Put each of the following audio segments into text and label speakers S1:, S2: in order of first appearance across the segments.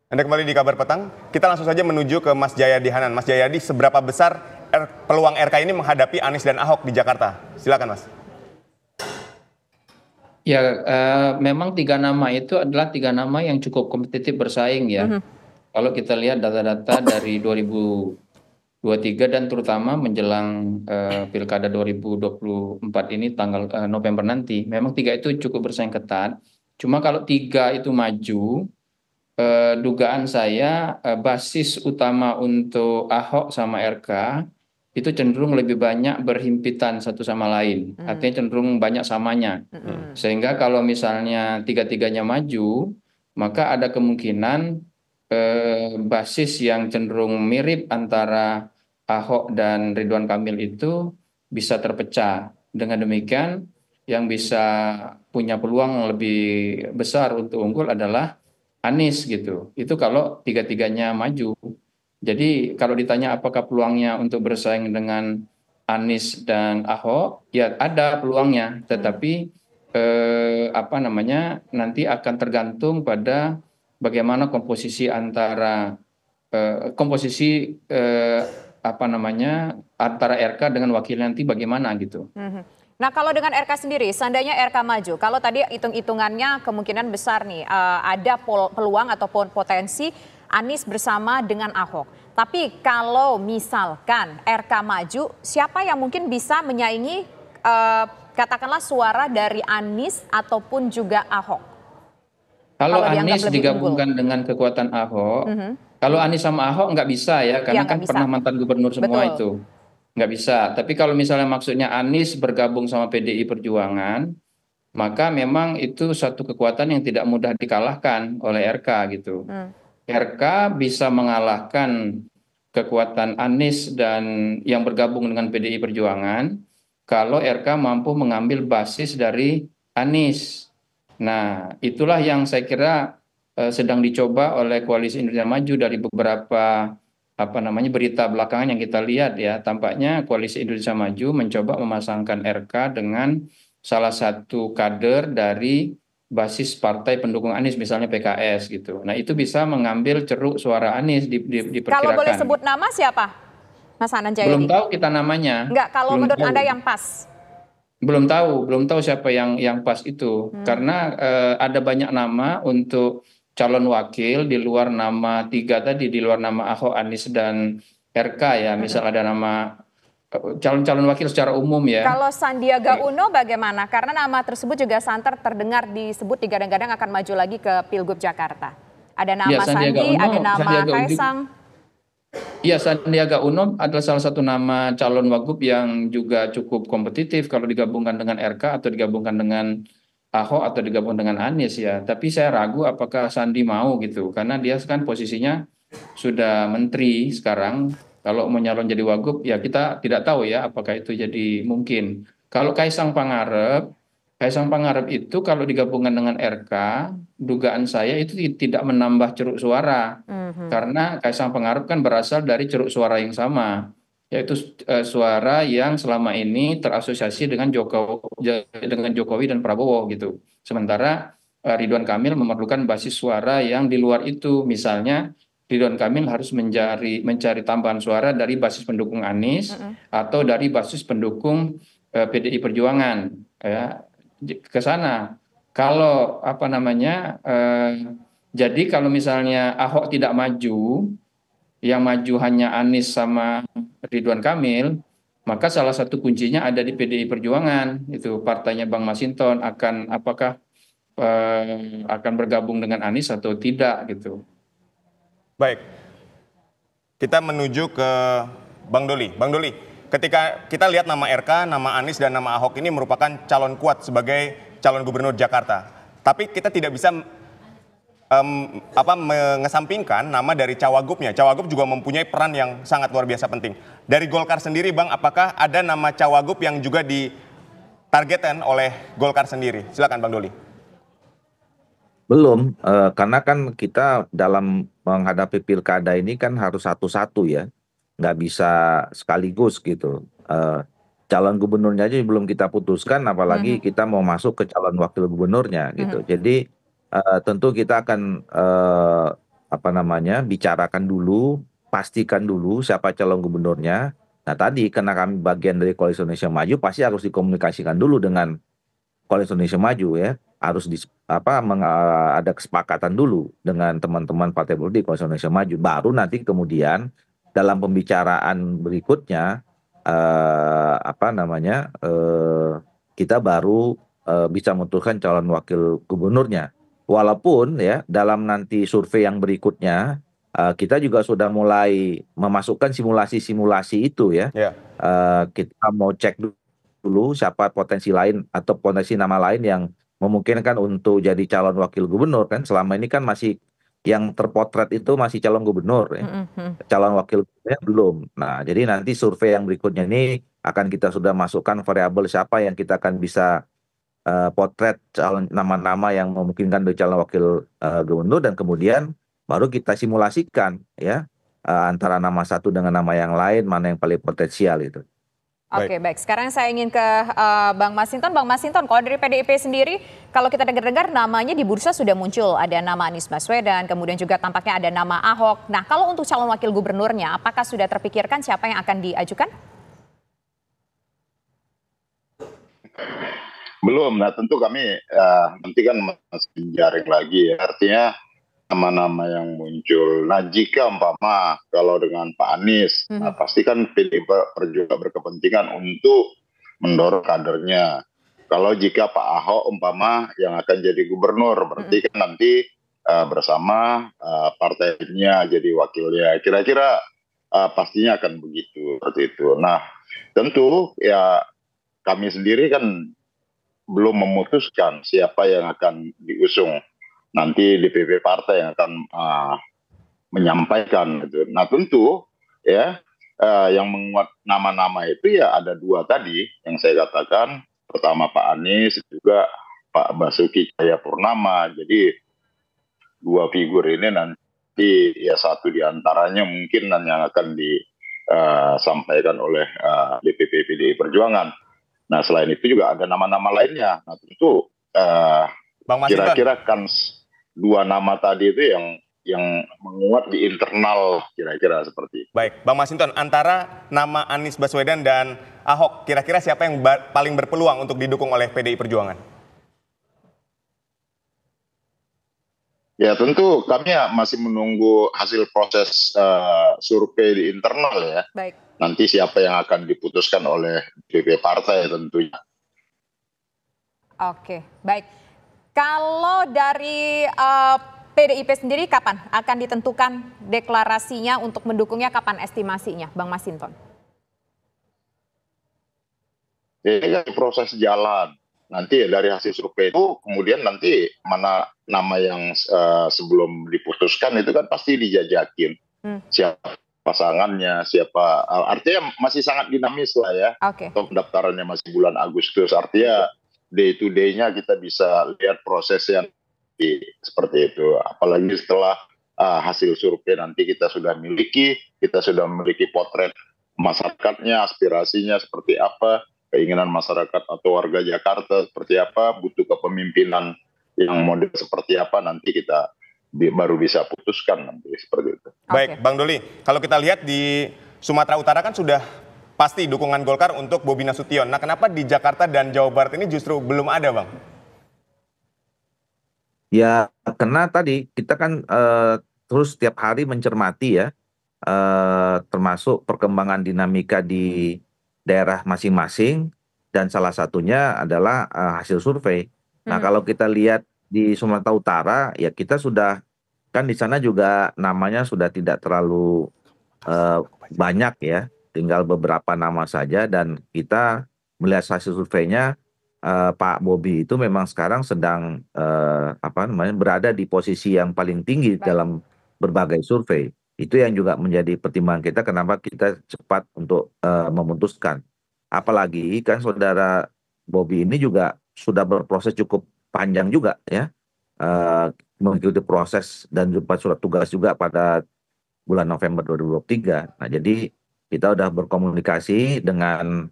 S1: Anda kembali di Kabar Petang, kita langsung saja menuju ke Mas Jayadi Hanan. Mas Jayadi, seberapa besar peluang RK ini menghadapi Anies dan Ahok di Jakarta? Silakan, Mas.
S2: Ya, memang tiga nama itu adalah tiga nama yang cukup kompetitif bersaing ya. Kalau kita lihat data-data dari 2023 dan terutama menjelang Pilkada 2024 ini tanggal November nanti, memang tiga itu cukup bersaing ketat. Cuma kalau tiga itu maju, dugaan saya basis utama untuk Ahok sama RK itu cenderung lebih banyak berhimpitan satu sama lain, artinya cenderung banyak samanya. Sehingga kalau misalnya tiga-tiganya maju, maka ada kemungkinan basis yang cenderung mirip antara Ahok dan Ridwan Kamil itu bisa terpecah. Dengan demikian, yang bisa punya peluang lebih besar untuk unggul adalah Anies gitu. Itu kalau tiga-tiganya maju. Jadi kalau ditanya apakah peluangnya untuk bersaing dengan Anies dan Ahok, ya ada peluangnya. Tetapi apa namanya nanti akan tergantung pada bagaimana komposisi antara komposisi apa namanya antara RK dengan wakil nanti bagaimana gitu.
S3: Nah, kalau dengan RK sendiri, seandainya RK maju, kalau tadi hitung-hitungannya kemungkinan besar nih, ada peluang ataupun potensi Anies bersama dengan Ahok. Tapi kalau misalkan RK maju, siapa yang mungkin bisa menyaingi katakanlah suara dari Anies ataupun juga Ahok?
S2: Kalau
S3: dianggap
S2: Anies
S3: lebih
S2: digabungkan dengan kekuatan Ahok, kalau Anies sama Ahok nggak bisa ya, karena
S3: nggak
S2: kan
S3: bisa.
S2: pernah mantan gubernur semua
S3: Betul.
S2: itu. Nggak bisa. Tapi kalau misalnya maksudnya Anies bergabung sama PDI Perjuangan, maka memang itu satu kekuatan yang tidak mudah dikalahkan oleh RK gitu. RK bisa mengalahkan kekuatan Anies dan yang bergabung dengan PDI Perjuangan kalau RK mampu mengambil basis dari Anies. Nah, itulah yang saya kira sedang dicoba oleh Koalisi Indonesia Maju dari beberapa apa namanya berita belakangan yang kita lihat ya. Tampaknya Koalisi Indonesia Maju mencoba memasangkan RK dengan salah satu kader dari basis partai pendukung Anies, misalnya PKS gitu. Nah, itu bisa mengambil ceruk suara Anies diperkirakan.
S3: Kalau boleh sebut nama siapa, Mas Hanan
S2: Belum
S3: Jayadi?
S2: tahu kita namanya.
S3: Enggak, kalau
S2: Belum
S3: menurut
S2: tahu.
S3: Anda yang pas?
S2: Belum tahu siapa yang pas itu. Karena ada banyak nama untuk calon wakil di luar nama tiga tadi, di luar nama Ahok, Anies dan RK ya. Misal ada nama calon-calon wakil secara umum ya.
S3: Kalau Sandiaga Uno bagaimana? Karena nama tersebut juga santer terdengar disebut digadang-gadang akan maju lagi ke Pilgub Jakarta. Ada nama
S2: Ya, Sandiaga
S3: Sandi,
S2: Uno,
S3: ada nama
S2: Sandiaga Uno,
S3: Kaisang.
S2: iya, Sandiaga Uno adalah salah satu nama calon wagub yang juga cukup kompetitif kalau digabungkan dengan RK atau digabungkan dengan Ahok atau digabungkan dengan Anies ya. Tapi saya ragu apakah Sandi mau gitu, karena dia kan posisinya sudah menteri sekarang. Kalau mau nyalon jadi wagub ya kita tidak tahu ya apakah itu jadi mungkin. Kalau Kaisang Pangarep itu kalau digabungkan dengan RK, dugaan saya itu tidak menambah ceruk suara. Karena Kaisang Pangarep kan berasal dari ceruk suara yang sama, yaitu suara yang selama ini terasosiasi dengan Jokowi dan Prabowo gitu. Sementara Ridwan Kamil memerlukan basis suara yang di luar itu. Misalnya Ridwan Kamil harus mencari tambahan suara dari basis pendukung Anies atau dari basis pendukung PDI Perjuangan ya, ke sana. Kalau apa namanya jadi kalau misalnya Ahok tidak maju, yang maju hanya Anies sama Ridwan Kamil, maka salah satu kuncinya ada di PDI Perjuangan. Itu partainya Bang Masinton apakah akan bergabung dengan Anies atau tidak gitu.
S1: Baik, kita menuju ke Bang Doli. Bang Doli, ketika kita lihat nama RK, nama Anies, dan nama Ahok ini merupakan calon kuat sebagai calon gubernur Jakarta. Tapi kita tidak bisa mengesampingkan nama dari Cawagupnya. Cawagup juga mempunyai peran yang sangat luar biasa penting. Dari Golkar sendiri, Bang, apakah ada nama Cawagup yang juga ditargetkan oleh Golkar sendiri? Silakan, Bang Doli.
S4: Belum, karena kan kita dalam menghadapi pilkada ini kan harus satu-satu ya, nggak bisa sekaligus gitu. Calon gubernurnya aja belum kita putuskan, apalagi kita mau masuk ke calon wakil gubernurnya gitu. Jadi tentu kita akan apa namanya, bicarakan dulu, pastikan dulu siapa calon gubernurnya. Nah tadi karena kami bagian dari Koalisi Indonesia Maju, pasti harus dikomunikasikan dulu dengan Koalisi Indonesia Maju ya. Harus ada kesepakatan dulu dengan teman-teman partai politik Koalisi Indonesia Maju. Baru nanti kemudian dalam pembicaraan berikutnya apa namanya kita baru bisa memutuskan calon wakil gubernurnya. Walaupun ya dalam nanti survei yang berikutnya kita juga sudah mulai memasukkan simulasi-simulasi itu ya.
S1: Ya.
S4: Kita mau cek dulu siapa potensi lain atau potensi nama lain yang memungkinkan untuk jadi calon wakil gubernur kan. Selama ini kan masih yang terpotret itu masih calon gubernur ya. Calon wakil gubernurnya belum. Nah, jadi nanti survei yang berikutnya ini akan kita sudah masukkan variabel siapa yang kita akan bisa potret calon nama-nama yang memungkinkan dari calon wakil gubernur, dan kemudian baru kita simulasikan ya antara nama satu dengan nama yang lain mana yang paling potensial itu.
S3: Oke, baik. Sekarang saya ingin ke Bang Masinton. Bang Masinton, kalau dari PDIP sendiri, kalau kita dengar-dengar namanya di bursa sudah muncul. Ada nama Anies Baswedan, kemudian juga tampaknya ada nama Ahok. Nah, kalau untuk calon wakil gubernurnya, apakah sudah terpikirkan siapa yang akan diajukan?
S5: Belum. Nah, tentu kami nanti kan masih menjaring lagi ya. Artinya nama-nama yang muncul. Nah, jika umpama kalau dengan Pak Anies, nah pasti kan PDIP juga berkepentingan untuk mendorong kadernya. Kalau jika Pak Ahok umpama yang akan jadi gubernur, berarti kan nanti bersama partainya jadi wakilnya. Kira-kira pastinya akan begitu, seperti itu. Nah, tentu ya kami sendiri kan belum memutuskan siapa yang akan diusung. Nanti DPP partai yang akan menyampaikan gitu. Nah tentu ya yang menguat nama-nama itu ya ada dua tadi yang saya katakan. Pertama Pak Anies, juga Pak Basuki Cahayapurnama. Jadi dua figur ini nanti ya satu diantaranya mungkin yang akan disampaikan oleh DPP PDI Perjuangan. Nah selain itu juga ada nama-nama lainnya. Nah tentu kira-kira kan dua nama tadi itu yang menguat di internal, kira-kira seperti itu.
S1: Baik, Bang Masinton, antara nama Anies Baswedan dan Ahok, kira-kira siapa yang paling berpeluang untuk didukung oleh PDI Perjuangan?
S5: Ya tentu kami masih menunggu hasil proses survei di internal ya.
S3: Baik.
S5: Nanti siapa yang akan diputuskan oleh DPP partai tentunya.
S3: Oke, baik. Kalau dari PDIP sendiri kapan akan ditentukan deklarasinya untuk mendukungnya, kapan estimasinya, Bang Masinton?
S5: Ini kan proses jalan. Nanti dari hasil survei itu kemudian nanti mana nama yang sebelum diputuskan itu kan pasti dijajakin. Siapa pasangannya, siapa, artinya masih sangat dinamis lah ya.
S3: Oke.
S5: Pendaftarannya masih bulan Agustus, artinya day to day-nya kita bisa lihat prosesnya seperti itu. Apalagi setelah hasil survei nanti kita sudah memiliki potret masyarakatnya, aspirasinya seperti apa, keinginan masyarakat atau warga Jakarta seperti apa, butuh kepemimpinan yang model seperti apa, nanti kita baru bisa putuskan nanti seperti itu.
S1: Baik, Bang Doli, kalau kita lihat di Sumatera Utara kan sudah pasti dukungan Golkar untuk Bobi Nasution. Nah, kenapa di Jakarta dan Jawa Barat ini justru belum ada, Bang?
S4: Ya, karena tadi kita kan terus setiap hari mencermati ya, termasuk perkembangan dinamika di daerah masing-masing, dan salah satunya adalah hasil survei. Nah, kalau kita lihat di Sumatera Utara, ya kita sudah, kan di sana juga namanya sudah tidak terlalu banyak ya. Tinggal beberapa nama saja, dan kita melihat hasil surveinya Pak Bobi itu memang sekarang sedang berada di posisi yang paling tinggi dalam berbagai survei. Itu yang juga menjadi pertimbangan kita kenapa kita cepat untuk memutuskan. Apalagi kan saudara Bobi ini juga sudah berproses cukup panjang juga ya, mengikuti proses dan juga surat tugas juga pada bulan November 2023. Nah jadi kita sudah berkomunikasi dengan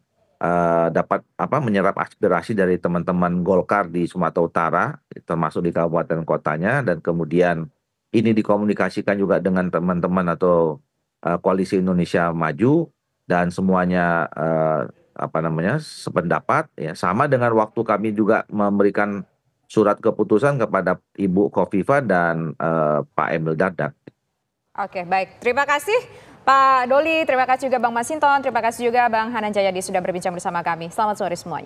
S4: dapat menyerap aspirasi dari teman-teman Golkar di Sumatera Utara, termasuk di kabupaten kotanya, dan kemudian ini dikomunikasikan juga dengan teman-teman atau Koalisi Indonesia Maju dan semuanya sependapat ya, sama dengan waktu kami juga memberikan surat keputusan kepada Ibu Khofifah dan Pak Emil Dardak.
S3: Oke, baik. Terima kasih Pak Doli, terima kasih juga Bang Masinton, terima kasih juga Bang Hanan Jayadi sudah berbincang bersama kami. Selamat sore semuanya.